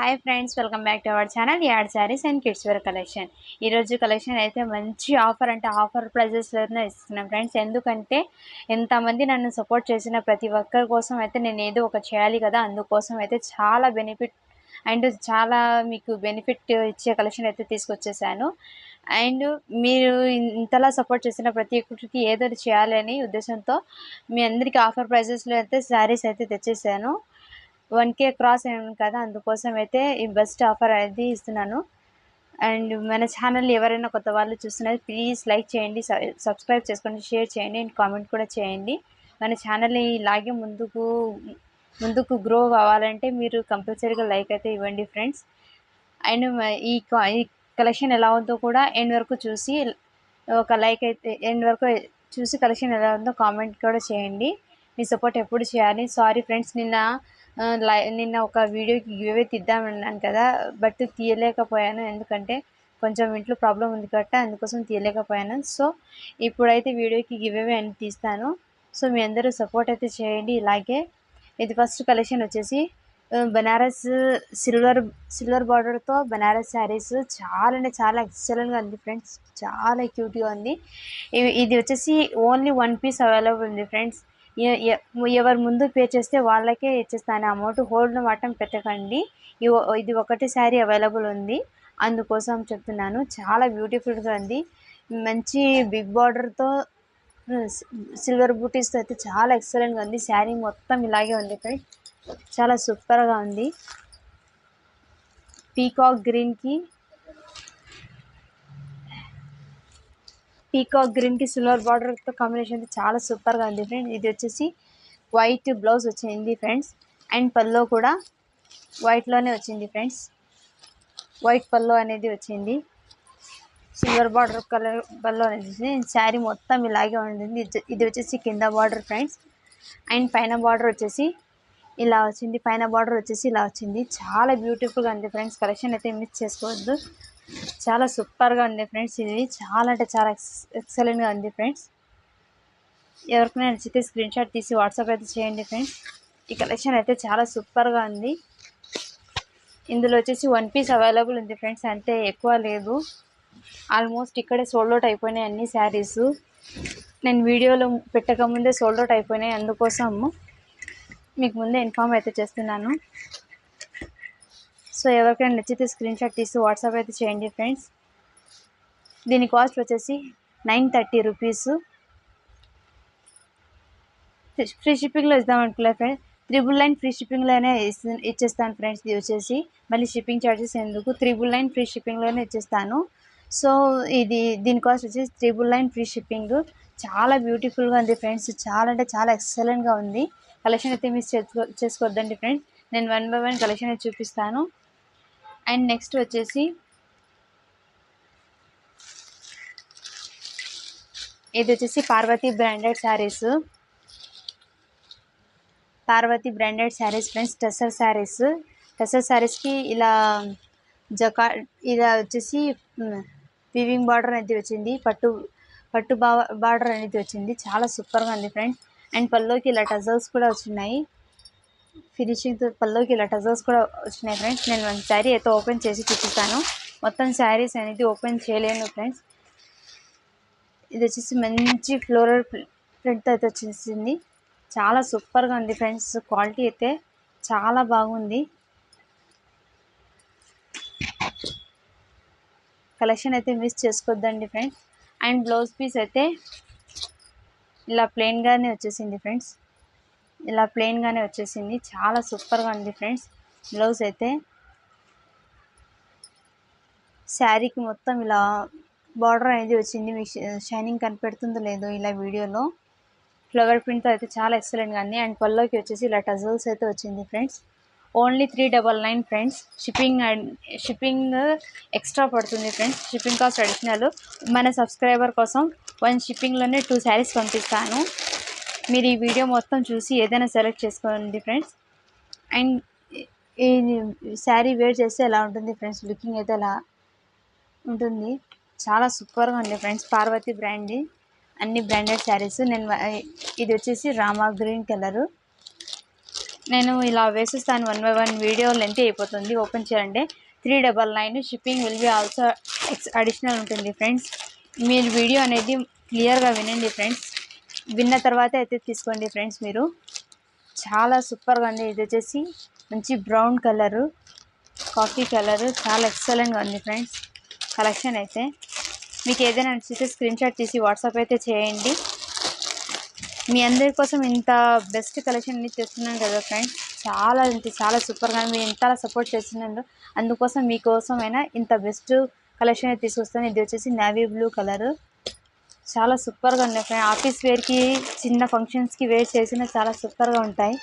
Hi friends, welcome back to our channel ad saris and kids wear collection. ఈరోజు collection అయితే మంచి offer అంటే offer ప్రైజెస్లోనే ఇస్తున్నాం ఫ్రెండ్స్. ఎందుకంటే ఎంతమంది నన్ను సపోర్ట్ చేసిన ప్రతి ఒక్కరి కోసం అయితే నేను ఏదో ఒక చేయాలి కదా, అందుకోసం అయితే చాలా బెనిఫిట్ అండ్ చాలా మీకు బెనిఫిట్ ఇచ్చే కలెక్షన్ అయితే తీసుకొచ్చేసాను. అండ్ మీరు ఇంతలా సపోర్ట్ చేసిన ప్రతి ఒక్కరికి ఏదో చేయాలి అనే ఉద్దేశంతో మీ అందరికీ ఆఫర్ ప్రైజెస్లో అయితే శారీస్ అయితే తెచ్చేసాను. 1K క్రాస్ అయ్యాను కదా, అందుకోసం అయితే ఈ బెస్ట్ ఆఫర్ అనేది ఇస్తున్నాను. అండ్ మన ఛానల్ ఎవరైనా కొత్త వాళ్ళు చూస్తున్నారు, ప్లీజ్ లైక్ చేయండి, సబ్స్క్రైబ్ చేసుకోండి, షేర్ చేయండి అండ్ కామెంట్ కూడా చేయండి. మన ఛానల్ని ఇలాగే ముందుకు గ్రో కావాలంటే మీరు కంపల్సరీగా లైక్ అయితే ఇవ్వండి ఫ్రెండ్స్. అండ్ ఈ కలెక్షన్ ఎలా ఉందో కూడా ఎండ్ వరకు చూసి ఒక లైక్ అయితే ఎండ్ వరకు చూసి కలెక్షన్ ఎలా ఉందో కామెంట్ కూడా చేయండి. మీ సపోర్ట్ ఎప్పుడు చేయాలి. సారీ ఫ్రెండ్స్, నిన్న ఒక వీడియోకి గివ్వే తీద్దామన్నాను కదా, బట్ తీయలేకపోయాను. ఎందుకంటే కొంచెం ఇంట్లో ప్రాబ్లం ఉంది కాబట్టి అందుకోసం తీయలేకపోయాను. సో ఇప్పుడైతే వీడియోకి గివ్వే అని తీస్తాను. సో మీ అందరూ సపోర్ట్ అయితే చేయండి ఇలాగే. ఇది ఫస్ట్ కలెక్షన్ వచ్చేసి బనారస్ సిల్వర్ బార్డర్తో బనారస్ శారీస్ చాలా అంటే చాలా ఎక్సలెంట్గా ఉంది ఫ్రెండ్స్, చాలా క్యూట్గా ఉంది. ఇది వచ్చేసి ఓన్లీ 1 పీస్ అవైలబుల్ ఉంది ఫ్రెండ్స్. ఎవరు ముందు పే చేస్తే వాళ్ళకే ఇచ్చేస్తాను అమౌంట్. హోల్డ్ మాత్రం పెట్టకండి. ఇది ఒకటి శారీ అవైలబుల్ ఉంది, అందుకోసం చెప్తున్నాను. చాలా బ్యూటిఫుల్గా ఉంది, మంచి బిగ్ బార్డర్తో సిల్వర్ బూటీస్తో అయితే చాలా ఎక్సలెంట్గా ఉంది. శారీ మొత్తం ఇలాగే ఉంది ఫ్రెండ్స్, చాలా సూపర్గా ఉంది. పీకాక్ గ్రీన్కి సిల్వర్ బార్డర్తో కాంబినేషన్ చాలా సూపర్గా ఉంది ఫ్రెండ్స్. ఇది వచ్చేసి వైట్ బ్లౌజ్ వచ్చింది ఫ్రెండ్స్, అండ్ పల్లో కూడా వైట్లోనే వచ్చింది ఫ్రెండ్స్. వైట్ పల్లో అనేది వచ్చింది, సిల్వర్ బార్డర్ కలర్ పల్లో అనేది వచ్చింది. శారీ మొత్తం ఇలాగే ఉంటుంది. ఇది వచ్చేసి కింద బార్డర్ ఫ్రెండ్స్, అండ్ పైన బార్డర్ వచ్చేసి ఇలా వచ్చింది. ఇలా వచ్చింది. చాలా బ్యూటిఫుల్గా ఉంది ఫ్రెండ్స్. కలెక్షన్ అయితే మిస్ చేసుకోవద్దు, చాలా సూపర్గా ఉంది ఫ్రెండ్స్. ఇది చాలా అంటే చాలా ఎక్సలెంట్గా ఉంది ఫ్రెండ్స్. ఎవరికైనా నచ్చితే స్క్రీన్ షాట్ తీసి వాట్సాప్ అయితే చేయండి ఫ్రెండ్స్. ఈ కలెక్షన్ అయితే చాలా సూపర్గా ఉంది. ఇందులో వచ్చేసి 1 పీస్ అవైలబుల్ ఉంది ఫ్రెండ్స్, అంటే ఎక్కువ లేదు. ఆల్మోస్ట్ ఇక్కడే సోల్డ్ అవుట్ అయిపోయినాయి అన్ని శారీస్. నేను వీడియోలో పెట్టకముందే సోల్డ్ అవుట్ అయిపోయినాయి, అందుకోసం మీకు ముందే ఇన్ఫామ్ అయితే చేస్తున్నాను. సో ఎవరికైనా నచ్చితే స్క్రీన్ షాట్ తీసి వాట్సాప్ అయితే చేయండి ఫ్రెండ్స్. దీని కాస్ట్ వచ్చేసి 930 రూపీస్. ఫ్రీ షిప్పింగ్లో ఇద్దాం అనుకోలే ఫ్రెండ్స్, 999 ఫ్రీ షిప్పింగ్లోనే ఇచ్చేస్తాను ఫ్రెండ్స్. ఇది వచ్చేసి మళ్ళీ షిప్పింగ్ ఛార్జెస్ ఎందుకు, 999 ఫ్రీ షిప్పింగ్లోనే ఇచ్చేస్తాను. సో దీని కాస్ట్ వచ్చేసి 999 ఫ్రీ షిప్పింగ్. చాలా బ్యూటిఫుల్గా ఉంది ఫ్రెండ్స్, చాలా అంటే చాలా ఎక్సలెంట్గా ఉంది. కలెక్షన్ అయితే మిస్ చేసుకోవద్దండి ఫ్రెండ్స్. నేను 1 by 1 కలెక్షన్ అయితే చూపిస్తాను. అండ్ నెక్స్ట్ వచ్చేసి ఇది వచ్చేసి పార్వతి బ్రాండెడ్ శారీస్ ఫ్రెండ్స్. టెసర్ శారీస్కి ఇలా ఇలా వచ్చేసి వీవింగ్ బార్డర్ అనేది వచ్చింది, పట్టు బార్డర్ అనేది వచ్చింది. చాలా సూపర్గా ఉంది ఫ్రెండ్స్. అండ్ పల్లోకి ఇలా టజల్స్ కూడా వచ్చినాయి, ఫినిషింగ్తో పల్లోకి ఇలా టజల్స్ కూడా వచ్చినాయి ఫ్రెండ్స్. నేను 1 శారీ అయితే ఓపెన్ చేసి చూపిస్తాను. మొత్తం శారీస్ అనేది ఓపెన్ చేయలేను ఫ్రెండ్స్. ఇది వచ్చేసి మంచి ఫ్లోరల్ ప్రింట్ అయితే వచ్చేసింది, చాలా సూపర్గా ఉంది ఫ్రెండ్స్. క్వాలిటీ అయితే చాలా బాగుంది. కలెక్షన్ అయితే మిస్ చేసుకోవద్దండి ఫ్రెండ్స్. అండ్ బ్లౌజ్ పీస్ అయితే ఇలా ప్లెయిన్గానే వచ్చేసింది ఫ్రెండ్స్, చాలా సూపర్గా ఉంది ఫ్రెండ్స్. బ్లౌజ్ అయితే శారీకి మొత్తం ఇలా బార్డర్ అనేది వచ్చింది. మీకు షైనింగ్ కనిపెడుతుందో లేదో ఇలా వీడియోలో, ఫ్లవర్ ప్రింట్తో అయితే చాలా ఎక్సలెంట్గా ఉంది. అండ్ పల్లోకి వచ్చేసి ఇలా టజల్స్ అయితే వచ్చింది friends. Only 399 friends. Shipping extra పడుతుంది ఫ్రెండ్స్, షిప్పింగ్ కాస్ట్ అడిషనల్. మన సబ్స్క్రైబర్ కోసం 1 షిప్పింగ్లోనే 2 శారీస్ పంపిస్తాను. మీరు ఈ వీడియో మొత్తం చూసి ఏదైనా సెలెక్ట్ చేసుకోండి ఫ్రెండ్స్. అండ్ ఈ శారీ వేర్ చేస్తే ఎలా ఉంటుంది ఫ్రెండ్స్, లుకింగ్ అయితే ఎలా ఉంటుంది, చాలా సూపర్గా ఉంది ఫ్రెండ్స్. పార్వతి బ్రాండ్, అన్ని బ్రాండెడ్ శారీస్. ఇది వచ్చేసి రామా గ్రీన్ కలరు. నేను ఇలా వేసేస్తాను 1 by 1 వీడియో లెంత్ అయిపోతుంది. ఓపెన్ చేయండి. 399 shipping will be also additional ఉంటుంది ఫ్రెండ్స్. మీరు వీడియో అనేది క్లియర్గా వినండి ఫ్రెండ్స్. విన్న తర్వాత అయితే తీసుకోండి ఫ్రెండ్స్. మీరు చాలా సూపర్గా ఉంది. ఇది వచ్చేసి మంచి బ్రౌన్ కలరు, కాఫీ కలరు, చాలా ఎక్సలెంట్గా ఉంది ఫ్రెండ్స్. కలెక్షన్ అయితే మీకు ఏదైనా నచ్చితే స్క్రీన్ షాట్ తీసి వాట్సాప్ అయితే చేయండి. మీ అందరి కోసం ఇంత బెస్ట్ కలెక్షన్ అన్ని చేస్తున్నాను కదా ఫ్రెండ్స్. చాలా అంటే చాలా సూపర్గా మీరు ఇంతలా సపోర్ట్ చేస్తున్నారు. అందుకోసం మీకోసమైనా ఇంత బెస్ట్ కలెక్షన్ అయితే తీసుకొస్తాను. ఇది వచ్చేసి నేవీ బ్లూ కలరు, చాలా సూపర్గా ఉన్నాయి ఫ్రెండ్. ఆఫీస్ వేర్కి, చిన్న ఫంక్షన్స్కి వేర్ చేసిన చాలా సూపర్గా ఉంటాయి.